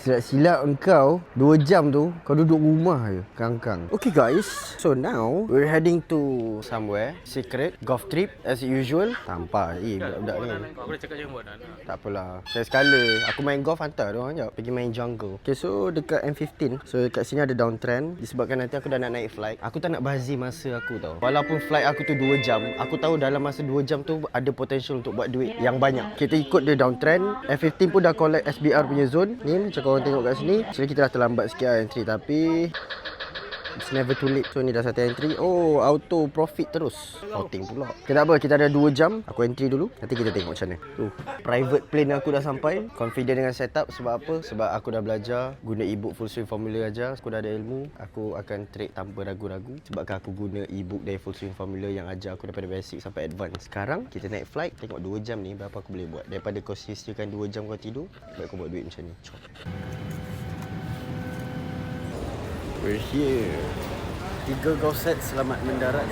Silap engkau 2 jam tu kau duduk rumah je kangkang. Okay guys, so now we're heading to somewhere secret golf trip as usual. Tampak budak-budak ni. Aku dah cakap jangan buat dah. Tak apalah. Saya sekala aku main golf hantar dia orang jap pergi main jungle. Okay, so dekat M15. So dekat sini ada downtrend disebabkan nanti aku dah nak naik flight. Aku tak nak bazir masa aku tau. Walaupun flight aku tu 2 jam, aku tahu dalam masa 2 jam tu ada potential untuk buat duit yang banyak. Kita ikut dia downtrend. M15 pun dah collect SBR punya zone. Ni macam korang tengok kat sini. So kita dah terlambat sikit lah entry, tapi it's never too late. So ni dah satu entry. Oh, auto profit terus. Outing pula. Okay, tak apa, kita ada 2 jam. Aku entry dulu. Nanti kita tengok macam mana. Private plane aku dah sampai. Confident dengan setup. Sebab apa? Sebab aku dah belajar guna e-book full swing formula aja. Aku dah ada ilmu. Aku akan trade tanpa ragu-ragu. Sebabkan aku guna e-book dari full swing formula yang ajar aku daripada basic sampai advance. Sekarang kita naik flight. Tengok 2 jam ni berapa aku boleh buat. Daripada kau sia-siakan 2 jam kau tidur, baik kau buat duit macam ni. Cop. We're here. 3 golf set selamat mendarat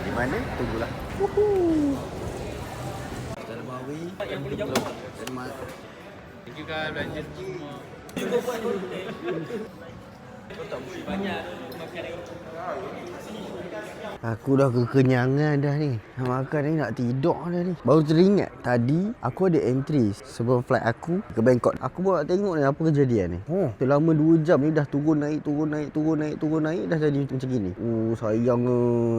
di mana? Tunggulah. Woohoo. Darmawi. Selamat. Thank you kan belanja semua. Aku dah kekenyangan dah ni. Nak makan ni, nak tidur dah ni. Baru teringat tadi aku ada entry sebelum flight aku ke Bangkok. Aku buat tengok ni apa kejadian ni. Selama 2 jam ni dah turun naik dah jadi macam gini. Sayang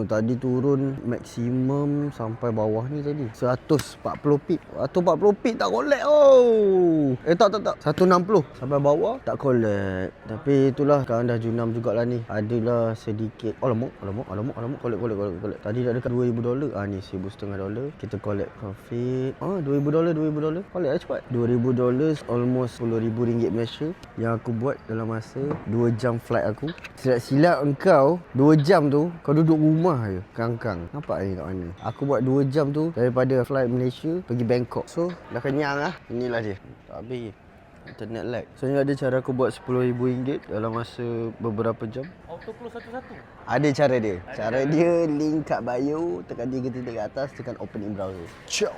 tadi turun maksimum sampai bawah ni tadi 140 pip. 140 pip tak collect. Tak 160 sampai bawah tak collect. Tapi itulah, sekarang dah junam jugalah ni. Adalah sedikit. Alamak. Collect. Tadi dah dekat $2,000. Ni $1,500. Kita collect profit. $2,000. Collect lah cepat. $2,000 almost RM10,000 Malaysia yang aku buat dalam masa 2 jam flight aku. Silap engkau 2 jam tu kau duduk rumah je kangkang. Nampak ni kat mana? Aku buat 2 jam tu daripada flight Malaysia pergi Bangkok. So dah kenyang lah. Inilah dia. Tak habis internet lag. So ni ada cara aku buat RM10,000 dalam masa beberapa jam. Auto close satu-satu. Ada cara dia. Cara dia link kat bio, tekan 3 titik kat atas, tekan open in browser. Ciao.